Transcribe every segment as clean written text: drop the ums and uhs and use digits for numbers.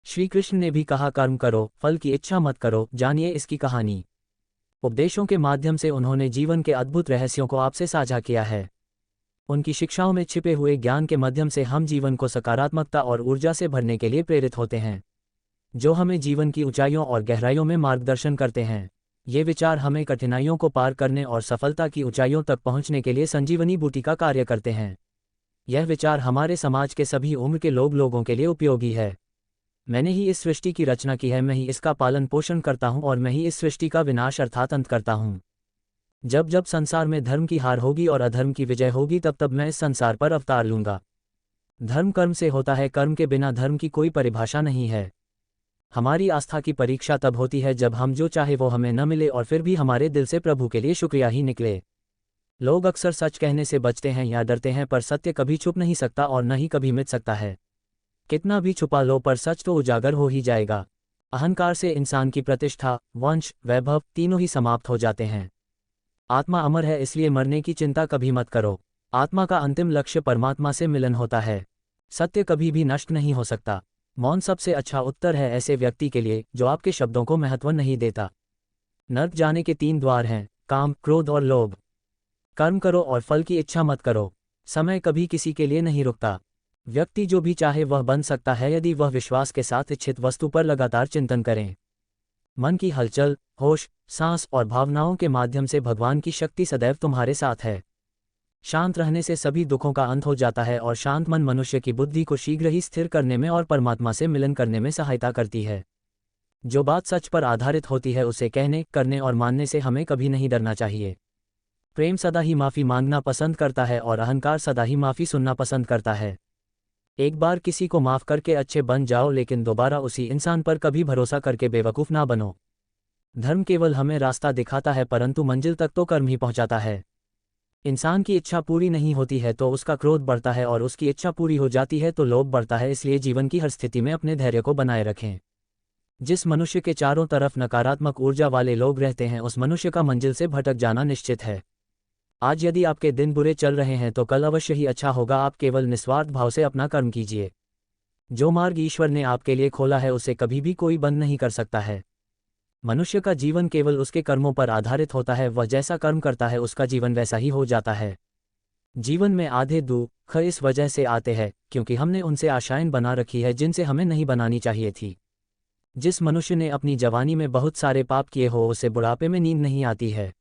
श्री कृष्ण ने भी कहा कर्म करो, फल की इच्छा मत करो, जानिए इसकी कहानी। उपदेशों के माध्यम से उन्होंने जीवन के अद्भुत रहस्यों को आपसे साझा किया है। उनकी शिक्षाओं में छिपे हुए ज्ञान के माध्यम से हम जीवन को सकारात्मकता और ऊर्जा से भरने के लिए प्रेरित होते हैं, जो हमें जीवन की ऊंचाइयों और गहराइयों में मार्गदर्शन करते हैं। ये विचार हमें कठिनाइयों को पार करने और सफलता की ऊंचाइयों तक पहुंचने के लिए संजीवनी बूटी का कार्य करते हैं। यह विचार हमारे समाज के सभी उम्र के लोगों के लिए उपयोगी है। मैंने ही इस सृष्टि की रचना की है, मैं ही इसका पालन पोषण करता हूं और मैं ही इस सृष्टि का विनाश अर्थात अंत करता हूं। जब जब संसार में धर्म की हार होगी और अधर्म की विजय होगी, तब तब मैं इस संसार पर अवतार लूंगा। धर्म कर्म से होता है, कर्म के बिना धर्म की कोई परिभाषा नहीं है। हमारी आस्था की परीक्षा तब होती है जब हम जो चाहे वो हमें न मिले और फिर भी हमारे दिल से प्रभु के लिए शुक्रिया ही निकले। लोग अक्सर सच कहने से बचते हैं या डरते हैं, पर सत्य कभी छुप नहीं सकता और न ही कभी मिट सकता है। कितना भी छुपा लो, पर सच तो उजागर हो ही जाएगा। अहंकार से इंसान की प्रतिष्ठा, वंश, वैभव तीनों ही समाप्त हो जाते हैं। आत्मा अमर है, इसलिए मरने की चिंता कभी मत करो। आत्मा का अंतिम लक्ष्य परमात्मा से मिलन होता है। सत्य कभी भी नष्ट नहीं हो सकता। मौन सबसे अच्छा उत्तर है ऐसे व्यक्ति के लिए जो आपके शब्दों को महत्व नहीं देता। नर्क जाने के 3 द्वार हैं, काम, क्रोध और लोभ। कर्म करो और फल की इच्छा मत करो। समय कभी किसी के लिए नहीं रुकता। व्यक्ति जो भी चाहे वह बन सकता है यदि वह विश्वास के साथ इच्छित वस्तु पर लगातार चिंतन करें। मन की हलचल, होश, सांस और भावनाओं के माध्यम से भगवान की शक्ति सदैव तुम्हारे साथ है। शांत रहने से सभी दुखों का अंत हो जाता है और शांत मन मनुष्य की बुद्धि को शीघ्र ही स्थिर करने में और परमात्मा से मिलन करने में सहायता करती है। जो बात सच पर आधारित होती है उसे कहने, करने और मानने से हमें कभी नहीं डरना चाहिए। प्रेम सदा ही माफ़ी मांगना पसंद करता है और अहंकार सदा ही माफ़ी सुनना पसंद करता है। एक बार किसी को माफ़ करके अच्छे बन जाओ, लेकिन दोबारा उसी इंसान पर कभी भरोसा करके बेवकूफ़ ना बनो। धर्म केवल हमें रास्ता दिखाता है, परंतु मंजिल तक तो कर्म ही पहुंचाता है। इंसान की इच्छा पूरी नहीं होती है तो उसका क्रोध बढ़ता है और उसकी इच्छा पूरी हो जाती है तो लोभ बढ़ता है। इसलिए जीवन की हर स्थिति में अपने धैर्य को बनाए रखें। जिस मनुष्य के चारों तरफ नकारात्मक ऊर्जा वाले लोग रहते हैं, उस मनुष्य का मंजिल से भटक जाना निश्चित है। आज यदि आपके दिन बुरे चल रहे हैं तो कल अवश्य ही अच्छा होगा। आप केवल निस्वार्थ भाव से अपना कर्म कीजिए। जो मार्ग ईश्वर ने आपके लिए खोला है उसे कभी भी कोई बंद नहीं कर सकता है। मनुष्य का जीवन केवल उसके कर्मों पर आधारित होता है। वह जैसा कर्म करता है उसका जीवन वैसा ही हो जाता है। जीवन में आधे दुख इस वजह से आते हैं क्योंकि हमने उनसे आशाएं बना रखी है जिनसे हमें नहीं बनानी चाहिए थी। जिस मनुष्य ने अपनी जवानी में बहुत सारे पाप किए हो उसे बुढ़ापे में नींद नहीं आती है।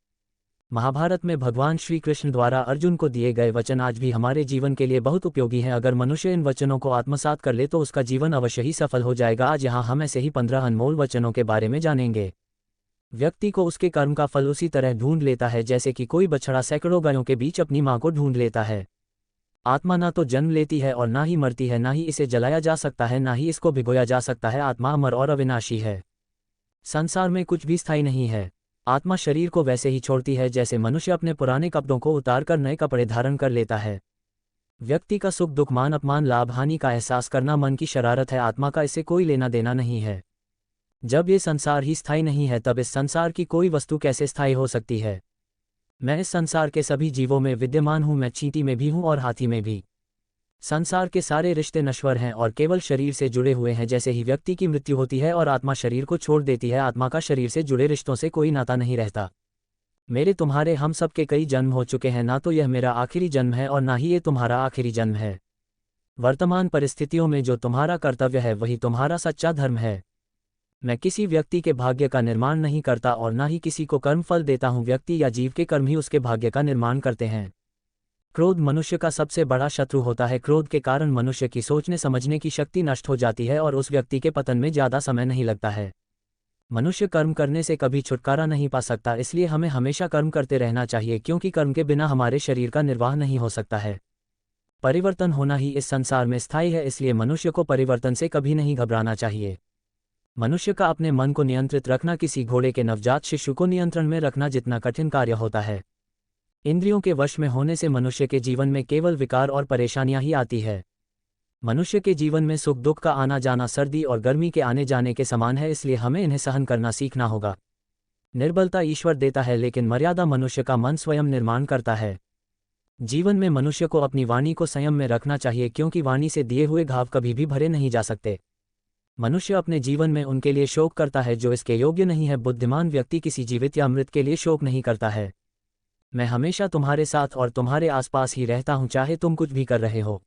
महाभारत में भगवान श्री कृष्ण द्वारा अर्जुन को दिए गए वचन आज भी हमारे जीवन के लिए बहुत उपयोगी हैं। अगर मनुष्य इन वचनों को आत्मसात कर ले तो उसका जीवन अवश्य ही सफल हो जाएगा। आज यहाँ हम ऐसे ही 15 अनमोल वचनों के बारे में जानेंगे। व्यक्ति को उसके कर्म का फल उसी तरह ढूंढ लेता है जैसे कि कोई बछड़ा सैकड़ों गायों के बीच अपनी मां को ढूंढ लेता है। आत्मा ना तो जन्म लेती है और ना ही मरती है, ना ही इसे जलाया जा सकता है, ना ही इसको भिगोया जा सकता है। आत्मा अमर और अविनाशी है। संसार में कुछ भी स्थायी नहीं है। आत्मा शरीर को वैसे ही छोड़ती है जैसे मनुष्य अपने पुराने कपड़ों को उतारकर नए कपड़े धारण कर लेता है। व्यक्ति का सुख दुख, मान अपमान, लाभ हानि का एहसास करना मन की शरारत है। आत्मा का इससे कोई लेना देना नहीं है। जब ये संसार ही स्थायी नहीं है तब इस संसार की कोई वस्तु कैसे स्थायी हो सकती है। मैं इस संसार के सभी जीवों में विद्यमान हूँ। मैं चींटी में भी हूँ और हाथी में भी। संसार के सारे रिश्ते नश्वर हैं और केवल शरीर से जुड़े हुए हैं। जैसे ही व्यक्ति की मृत्यु होती है और आत्मा शरीर को छोड़ देती है, आत्मा का शरीर से जुड़े रिश्तों से कोई नाता नहीं रहता। मेरे तुम्हारे हम सब के कई जन्म हो चुके हैं, ना तो यह मेरा आखिरी जन्म है और ना ही ये तुम्हारा आखिरी जन्म है। वर्तमान परिस्थितियों में जो तुम्हारा कर्तव्य है वही तुम्हारा सच्चा धर्म है। मैं किसी व्यक्ति के भाग्य का निर्माण नहीं करता और ना ही किसी को कर्मफल देता हूँ। व्यक्ति या जीव के कर्म ही उसके भाग्य का निर्माण करते हैं। क्रोध मनुष्य का सबसे बड़ा शत्रु होता है। क्रोध के कारण मनुष्य की सोचने समझने की शक्ति नष्ट हो जाती है और उस व्यक्ति के पतन में ज़्यादा समय नहीं लगता है। मनुष्य कर्म करने से कभी छुटकारा नहीं पा सकता, इसलिए हमें हमेशा कर्म करते रहना चाहिए क्योंकि कर्म के बिना हमारे शरीर का निर्वाह नहीं हो सकता है। परिवर्तन होना ही इस संसार में स्थायी है, इसलिए मनुष्य को परिवर्तन से कभी नहीं घबराना चाहिए। मनुष्य का अपने मन को नियंत्रित रखना किसी घोड़े के नवजात शिशु को नियंत्रण में रखना जितना कठिन कार्य होता है। इंद्रियों के वश में होने से मनुष्य के जीवन में केवल विकार और परेशानियां ही आती है। मनुष्य के जीवन में सुख दुख का आना जाना सर्दी और गर्मी के आने जाने के समान है, इसलिए हमें इन्हें सहन करना सीखना होगा। निर्बलता ईश्वर देता है लेकिन मर्यादा मनुष्य का मन स्वयं निर्माण करता है। जीवन में मनुष्य को अपनी वाणी को संयम में रखना चाहिए क्योंकि वाणी से दिए हुए घाव कभी भी भरे नहीं जा सकते। मनुष्य अपने जीवन में उनके लिए शोक करता है जो इसके योग्य नहीं है। बुद्धिमान व्यक्ति किसी जीवित या मृत के लिए शोक नहीं करता है। मैं हमेशा तुम्हारे साथ और तुम्हारे आसपास ही रहता हूँ, चाहे तुम कुछ भी कर रहे हो।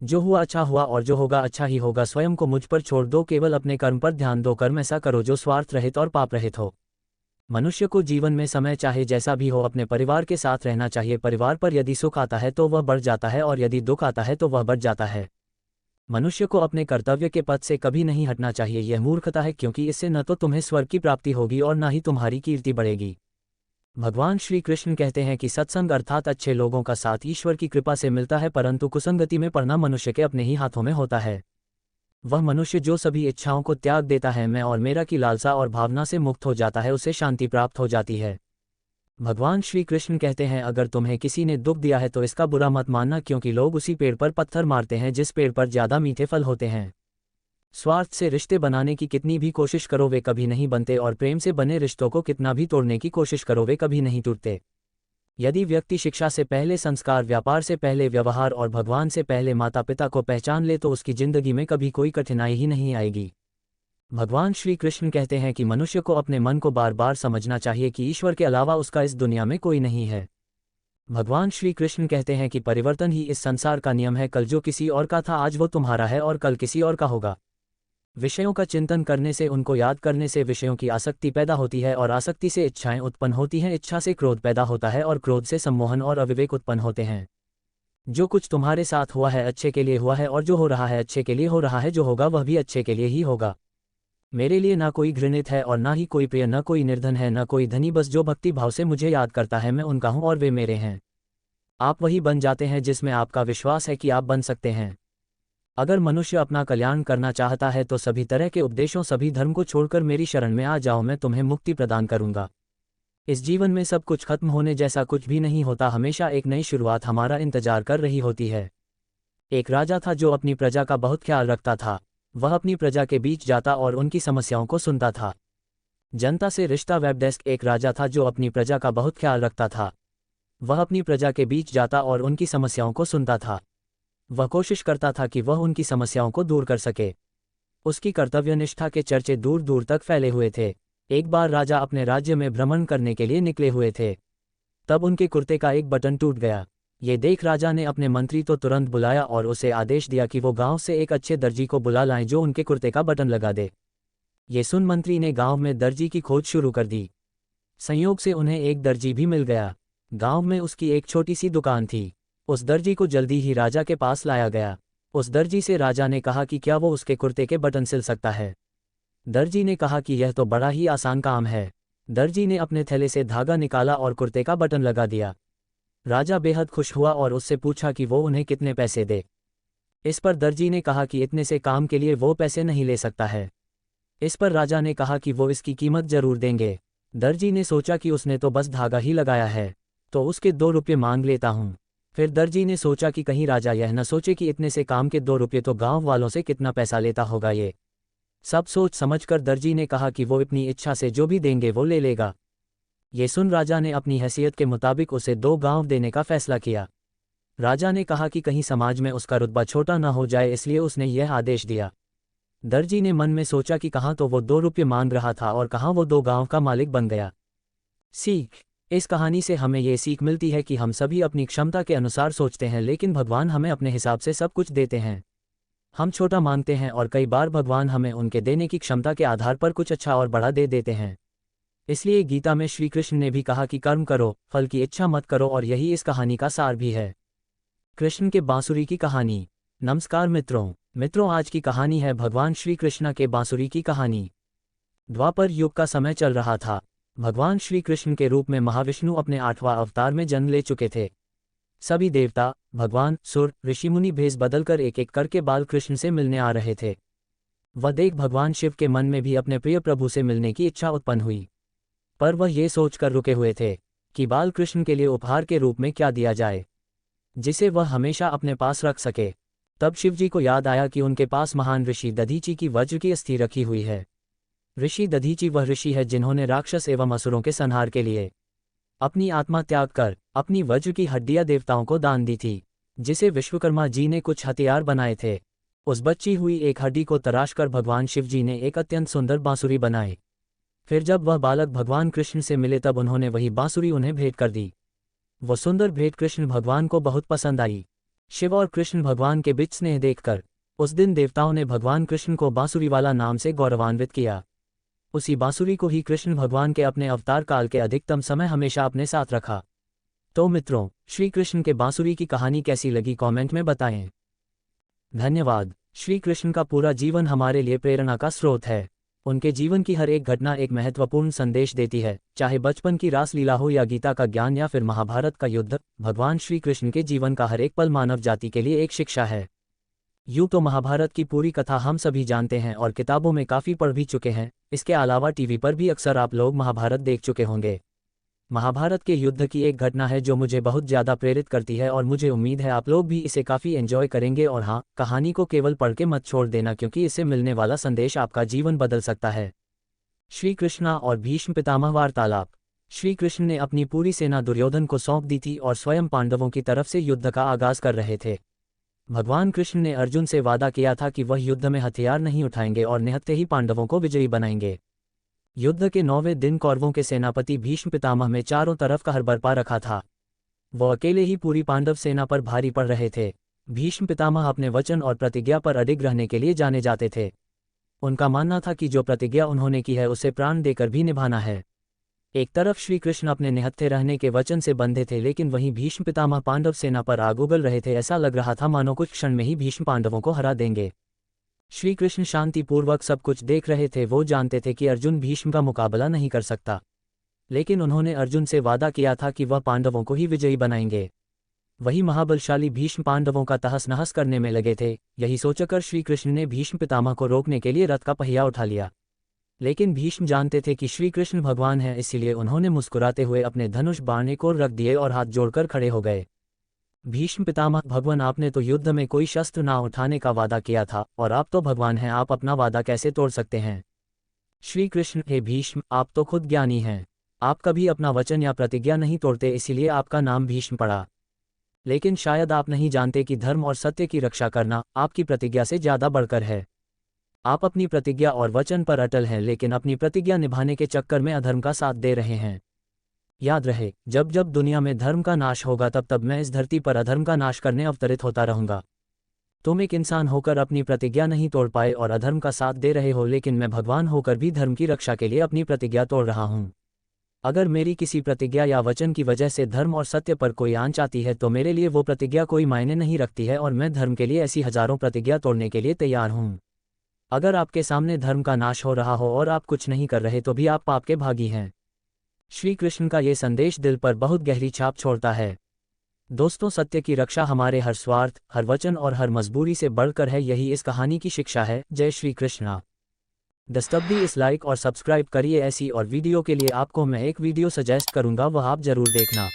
जो हुआ अच्छा हुआ और जो होगा अच्छा ही होगा। स्वयं को मुझ पर छोड़ दो, केवल अपने कर्म पर ध्यान दो। कर्म ऐसा करो जो स्वार्थ रहित और पाप रहित हो। मनुष्य को जीवन में समय चाहे जैसा भी हो अपने परिवार के साथ रहना चाहिए। परिवार पर यदि सुख आता है तो वह बढ़ जाता है और यदि दुख आता है तो वह बढ़ जाता है। मनुष्य को अपने कर्तव्य के पथ से कभी नहीं हटना चाहिए। यह मूर्खता है, क्योंकि इससे न तो तुम्हें स्वर्ग की प्राप्ति होगी और न ही तुम्हारी कीर्ति बढ़ेगी। भगवान श्री कृष्ण कहते हैं कि सत्संग अर्थात अच्छे लोगों का साथ ईश्वर की कृपा से मिलता है, परंतु कुसंगति में पड़ना मनुष्य के अपने ही हाथों में होता है। वह मनुष्य जो सभी इच्छाओं को त्याग देता है, मैं और मेरा की लालसा और भावना से मुक्त हो जाता है, उसे शांति प्राप्त हो जाती है। भगवान श्री कृष्ण कहते हैं, अगर तुम्हें किसी ने दुख दिया है तो इसका बुरा मत मानना, क्योंकि लोग उसी पेड़ पर पत्थर मारते हैं जिस पेड़ पर ज्यादा मीठे फल होते हैं। स्वार्थ से रिश्ते बनाने की कितनी भी कोशिश करो वे कभी नहीं बनते, और प्रेम से बने रिश्तों को कितना भी तोड़ने की कोशिश करो वे कभी नहीं टूटते। यदि व्यक्ति शिक्षा से पहले संस्कार, व्यापार से पहले व्यवहार और भगवान से पहले माता पिता को पहचान ले तो उसकी जिंदगी में कभी कोई कठिनाई ही नहीं आएगी। भगवान श्री कृष्ण कहते हैं कि मनुष्य को अपने मन को बार बार समझना चाहिए कि ईश्वर के अलावा उसका इस दुनिया में कोई नहीं है। भगवान श्री कृष्ण कहते हैं कि परिवर्तन ही इस संसार का नियम है। कल जो किसी और का था आज वो तुम्हारा है और कल किसी और का होगा। विषयों का चिंतन करने से, उनको याद करने से विषयों की आसक्ति पैदा होती है और आसक्ति से इच्छाएं उत्पन्न होती हैं। इच्छा से क्रोध पैदा होता है और क्रोध से सम्मोहन और अविवेक उत्पन्न होते हैं। जो कुछ तुम्हारे साथ हुआ है अच्छे के लिए हुआ है, और जो हो रहा है अच्छे के लिए हो रहा है। जो होगा वह भी अच्छे के लिए ही होगा। मेरे लिए ना कोई घृणित है और ना ही कोई प्रिय, न कोई निर्धन है न कोई धनी। बस जो भक्ति भाव से मुझे याद करता है मैं उनका हूँ और वे मेरे हैं। आप वही बन जाते हैं जिसमें आपका विश्वास है कि आप बन सकते हैं। अगर मनुष्य अपना कल्याण करना चाहता है तो सभी तरह के उपदेशों, सभी धर्म को छोड़कर मेरी शरण में आ जाओ, मैं तुम्हें मुक्ति प्रदान करूंगा। इस जीवन में सब कुछ खत्म होने जैसा कुछ भी नहीं होता, हमेशा एक नई शुरुआत हमारा इंतजार कर रही होती है। एक राजा था जो अपनी प्रजा का बहुत ख्याल रखता था। वह अपनी प्रजा के बीच जाता और उनकी समस्याओं को सुनता था। जनता से रिश्ता। Web desk. एक राजा था जो अपनी प्रजा का बहुत ख्याल रखता था। वह अपनी प्रजा के बीच जाता और उनकी समस्याओं को सुनता था। वह कोशिश करता था कि वह उनकी समस्याओं को दूर कर सके। उसकी कर्तव्यनिष्ठा के चर्चे दूर दूर तक फैले हुए थे। एक बार राजा अपने राज्य में भ्रमण करने के लिए निकले हुए थे। तब उनके कुर्ते का एक बटन टूट गया। ये देख राजा ने अपने मंत्री तो तुरंत बुलाया और उसे आदेश दिया कि वो गांव से एक अच्छे दर्जी को बुला लाएं जो उनके कुर्ते का बटन लगा दे। ये सुन मंत्री ने गांव में दर्जी की खोज शुरू कर दी। संयोग से उन्हें एक दर्जी भी मिल गया। गांव में उसकी एक छोटी सी दुकान थी। उस दर्जी को जल्दी ही राजा के पास लाया गया। उस दर्जी से राजा ने कहा कि क्या वो उसके कुर्ते के बटन सिल सकता है। दर्जी ने कहा कि यह तो बड़ा ही आसान काम है। दर्जी ने अपने थैले से धागा निकाला और कुर्ते का बटन लगा दिया। राजा बेहद खुश हुआ और उससे पूछा कि वो उन्हें कितने पैसे दे। इस पर दर्जी ने कहा कि इतने से काम के लिए वो पैसे नहीं ले सकता है। इस पर राजा ने कहा कि वो इसकी कीमत जरूर देंगे। दर्जी ने सोचा कि उसने तो बस धागा ही लगाया है, तो उसके 2 रुपये मांग लेता हूँ। फिर दर्जी ने सोचा कि कहीं राजा यह न सोचे कि इतने से काम के 2 रुपये तो गांव वालों से कितना पैसा लेता होगा। ये सब सोच समझकर दर्जी ने कहा कि वो अपनी इच्छा से जो भी देंगे वो ले लेगा। ये सुन राजा ने अपनी हैसियत के मुताबिक उसे 2 गांव देने का फैसला किया। राजा ने कहा कि कहीं समाज में उसका रुतबा छोटा न हो जाए, इसलिए उसने यह आदेश दिया। दर्जी ने मन में सोचा कि कहाँ तो वो 2 रुपये मांग रहा था और कहाँ वो 2 गांव का मालिक बन गया। सीख। इस कहानी से हमें ये सीख मिलती है कि हम सभी अपनी क्षमता के अनुसार सोचते हैं, लेकिन भगवान हमें अपने हिसाब से सब कुछ देते हैं। हम छोटा मांगते हैं और कई बार भगवान हमें उनके देने की क्षमता के आधार पर कुछ अच्छा और बड़ा दे देते हैं। इसलिए गीता में श्री कृष्ण ने भी कहा कि कर्म करो, फल की इच्छा मत करो, और यही इस कहानी का सार भी है। कृष्ण के बांसुरी की कहानी। नमस्कार मित्रों, आज की कहानी है भगवान श्री कृष्ण के बांसुरी की कहानी। द्वापर युग का समय चल रहा था। भगवान श्री कृष्ण के रूप में महाविष्णु अपने 8वां अवतार में जन्म ले चुके थे। सभी देवता, भगवान, सुर, ऋषिमुनि भेष बदलकर एक एक करके बाल कृष्ण से मिलने आ रहे थे। वह देख भगवान शिव के मन में भी अपने प्रिय प्रभु से मिलने की इच्छा उत्पन्न हुई, पर वह ये सोचकर रुके हुए थे कि बाल कृष्ण के लिए उपहार के रूप में क्या दिया जाए जिसे वह हमेशा अपने पास रख सके। तब शिवजी को याद आया कि उनके पास महान ऋषि दधीची की वज्र की अस्थि रखी हुई है। ऋषि दधीची वह ऋषि है जिन्होंने राक्षस एवं असुरों के संहार के लिए अपनी आत्मा त्याग कर अपनी वज्र की हड्डियां देवताओं को दान दी थी, जिसे विश्वकर्मा जी ने कुछ हथियार बनाए थे। उस बची हुई एक हड्डी को तराशकर भगवान शिवजी ने एक अत्यंत सुंदर बांसुरी बनाई। फिर जब वह बालक भगवान कृष्ण से मिले तब उन्होंने वही बांसुरी उन्हें भेंट कर दी। वो सुंदर भेंट कृष्ण भगवान को बहुत पसंद आई। शिव और कृष्ण भगवान के बीच स्नेह देखकर उस दिन देवताओं ने भगवान कृष्ण को बांसुरी वाला नाम से गौरवान्वित किया। उसी बांसुरी को ही कृष्ण भगवान के अपने अवतार काल के अधिकतम समय हमेशा अपने साथ रखा। तो मित्रों, श्री कृष्ण के बांसुरी की कहानी कैसी लगी कमेंट में बताएं। धन्यवाद। श्री कृष्ण का पूरा जीवन हमारे लिए प्रेरणा का स्रोत है। उनके जीवन की हर एक घटना एक महत्वपूर्ण संदेश देती है, चाहे बचपन की रासलीला हो या गीता का ज्ञान या फिर महाभारत का युद्ध। भगवान श्री कृष्ण के जीवन का हर एक पल मानव जाति के लिए एक शिक्षा है। यूँ तो महाभारत की पूरी कथा हम सभी जानते हैं और किताबों में काफ़ी पढ़ भी चुके हैं। इसके अलावा टीवी पर भी अक्सर आप लोग महाभारत देख चुके होंगे। महाभारत के युद्ध की एक घटना है जो मुझे बहुत ज़्यादा प्रेरित करती है और मुझे उम्मीद है आप लोग भी इसे काफ़ी एंजॉय करेंगे। और हाँ, कहानी को केवल पढ़ के मत छोड़ देना, क्योंकि इससे मिलने वाला संदेश आपका जीवन बदल सकता है। श्री कृष्ण और भीष्म पितामह वार्तालाप। श्री कृष्ण ने अपनी पूरी सेना दुर्योधन को सौंप दी थी और स्वयं पांडवों की तरफ से युद्ध का आगाज कर रहे थे। भगवान कृष्ण ने अर्जुन से वादा किया था कि वह युद्ध में हथियार नहीं उठाएंगे और निहत्थे ही पांडवों को विजयी बनाएंगे। युद्ध के 9वें दिन कौरवों के सेनापति भीष्म पितामह में चारों तरफ कहर बरपा रखा था। वो अकेले ही पूरी पांडव सेना पर भारी पड़ रहे थे। भीष्म पितामह अपने वचन और प्रतिज्ञा पर अडिग रहने के लिए जाने जाते थे। उनका मानना था कि जो प्रतिज्ञा उन्होंने की है उसे प्राण देकर भी निभाना है। एक तरफ श्री कृष्ण अपने निहत्थे रहने के वचन से बंधे थे, लेकिन वहीं भीष्म पितामह पांडव सेना पर आग उगल रहे थे। ऐसा लग रहा था मानो कुछ क्षण में ही भीष्म पांडवों को हरा देंगे। श्री कृष्ण शांतिपूर्वक सब कुछ देख रहे थे। वो जानते थे कि अर्जुन भीष्म का मुकाबला नहीं कर सकता, लेकिन उन्होंने अर्जुन से वादा किया था कि वह पांडवों को ही विजयी बनाएंगे। वही महाबलशाली भीष्म पांडवों का तहस नहस करने में लगे थे। यही सोचकर श्री कृष्ण ने भीष्म पितामह को रोकने के लिए रथ का पहिया उठा लिया, लेकिन भीष्म जानते थे कि श्री कृष्ण भगवान हैं, इसीलिए उन्होंने मुस्कुराते हुए अपने धनुष बाण को रख दिए और हाथ जोड़कर खड़े हो गए। भीष्म पितामह, भगवान आपने तो युद्ध में कोई शस्त्र ना उठाने का वादा किया था और आप तो भगवान हैं, आप अपना वादा कैसे तोड़ सकते हैं? श्री कृष्ण, हे भीष्म, आप तो खुद ज्ञानी हैं, आप कभी अपना वचन या प्रतिज्ञा नहीं तोड़ते, इसीलिए आपका नाम भीष्म पड़ा। लेकिन शायद आप नहीं जानते कि धर्म और सत्य की रक्षा करना आपकी प्रतिज्ञा से ज़्यादा बढ़कर है। आप अपनी प्रतिज्ञा और वचन पर अटल हैं, लेकिन अपनी प्रतिज्ञा निभाने के चक्कर में अधर्म का साथ दे रहे हैं। याद रहे, जब जब दुनिया में धर्म का नाश होगा तब तब मैं इस धरती पर अधर्म का नाश करने अवतरित होता रहूंगा। तुम एक इंसान होकर अपनी प्रतिज्ञा नहीं तोड़ पाए और अधर्म का साथ दे रहे हो, लेकिन मैं भगवान होकर भी धर्म की रक्षा के लिए अपनी प्रतिज्ञा तोड़ रहा हूँ। अगर मेरी किसी प्रतिज्ञा या वचन की वजह से धर्म और सत्य पर कोई आंच आती है तो मेरे लिए वो प्रतिज्ञा कोई मायने नहीं रखती है और मैं धर्म के लिए ऐसी हजारों प्रतिज्ञा तोड़ने के लिए तैयार हूँ। अगर आपके सामने धर्म का नाश हो रहा हो और आप कुछ नहीं कर रहे तो भी आप पाप के भागी हैं। श्री कृष्ण का ये संदेश दिल पर बहुत गहरी छाप छोड़ता है। दोस्तों, सत्य की रक्षा हमारे हर स्वार्थ, हर वचन और हर मजबूरी से बढ़कर है, यही इस कहानी की शिक्षा है। जय श्री कृष्णा। दस्तब्दी इस लाइक और सब्सक्राइब करिए। ऐसी और वीडियो के लिए आपको मैं एक वीडियो सजेस्ट करूंगा, वह आप जरूर देखना।